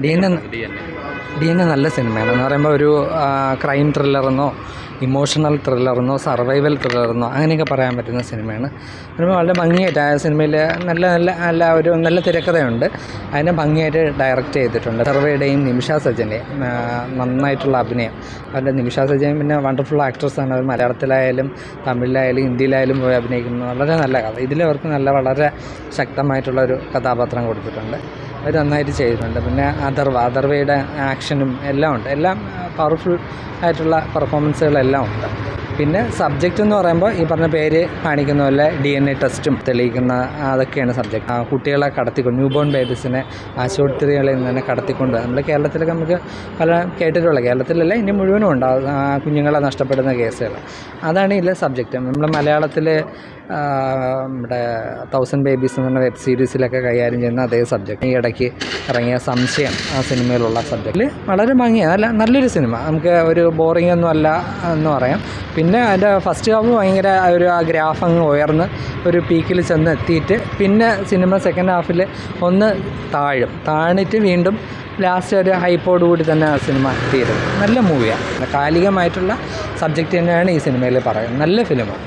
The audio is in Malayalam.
D N D N A നല്ല സിനിമയാണ്. എന്ന് പറയുമ്പോൾ ഒരു ക്രൈം ത്രില്ലറെന്നോ ഇമോഷണൽ ത്രില്ലറെന്നോ സർവൈവൽ ത്രില്ലറെന്നോ അങ്ങനെയൊക്കെ പറയാൻ പറ്റുന്ന സിനിമയാണ്. പറയുമ്പോൾ വളരെ ഭംഗിയായിട്ട് ആ സിനിമയിൽ നല്ല തിരക്കഥയുണ്ട്. അതിനെ ഭംഗിയായിട്ട് ഡയറക്റ്റ് ചെയ്തിട്ടുണ്ട്. സർവയുടെയും നിമിഷ സജൻ്റെയും നന്നായിട്ടുള്ള അഭിനയം. അവരുടെ നിമിഷ സജൻ പിന്നെ വണ്ടർഫുൾ ആക്ട്രസ്സാണ്. അവർ മലയാളത്തിലായാലും തമിഴിലായാലും ഹിന്ദിയിലായാലും പോയി അഭിനയിക്കുന്നത് വളരെ നല്ല കഥ. ഇതിലവർക്ക് വളരെ ശക്തമായിട്ടുള്ളൊരു കഥാപാത്രം കൊടുത്തിട്ടുണ്ട്. അവർ നന്നായിട്ട് ചെയ്തിട്ടുണ്ട്. പിന്നെ അഥർവയുടെ ആക്ഷനും എല്ലാം ഉണ്ട്. എല്ലാം പവർഫുൾ ആയിട്ടുള്ള പെർഫോമൻസുകളെല്ലാം ഉണ്ട്. പിന്നെ സബ്ജക്റ്റ് എന്ന് പറയുമ്പോൾ ഈ പറഞ്ഞ പേര് കാണിക്കുന്ന പോലെ DNA ടെസ്റ്റും തെളിയിക്കുന്ന അതൊക്കെയാണ് സബ്ജക്റ്റ്. കുട്ടികളെ കടത്തിക്കൊണ്ട് ന്യൂബോൺ ബേബീസിനെ ആശുപത്രികളിൽ നിന്ന് തന്നെ കടത്തിക്കൊണ്ട് നമ്മൾ കേരളത്തിലൊക്കെ നമുക്ക് പല കേട്ടിട്ടുള്ള, കേരളത്തിലല്ല ഇന്ത്യ മുഴുവനും ഉണ്ടാകും കുഞ്ഞുങ്ങളെ നഷ്ടപ്പെടുന്ന കേസുകൾ. അതാണ് ഇതിലെ സബ്ജക്റ്റ്. നമ്മൾ മലയാളത്തിൽ നമ്മുടെ 1000 ബേബീസ് എന്ന് പറഞ്ഞ വെബ് സീരീസിലൊക്കെ കൈകാര്യം ചെയ്യുന്ന അതേ സബ്ജക്റ്റ്. ഈ ഇടയ്ക്ക് ഇറങ്ങിയ സംശയം ആ സിനിമയിലുള്ള സബ്ജക്റ്റിൽ വളരെ ഭംഗിയാണ്. നല്ലൊരു സിനിമ. നമുക്ക് ഒരു ബോറിംഗ് ഒന്നും അല്ല എന്ന് പറയാം. പിന്നെ അതിൻ്റെ ഫസ്റ്റ് ഹാഫ് ഭയങ്കര ആ ഗ്രാഫ് അങ്ങ് ഉയർന്ന് ഒരു പീക്കിൽ ചെന്ന് എത്തിയിട്ട് പിന്നെ സിനിമ സെക്കൻഡ് ഹാഫിൽ ഒന്ന് താണിട്ട് വീണ്ടും ലാസ്റ്റ് ഒരു ഹൈപ്പോട് കൂടി തന്നെ ആ സിനിമ തീരുന്നത്. നല്ല മൂവിയാണ്. കാലികമായിട്ടുള്ള സബ്ജക്റ്റ് തന്നെയാണ് ഈ സിനിമയിൽ പറയുന്നത്. നല്ല ഫിലിമാണ്.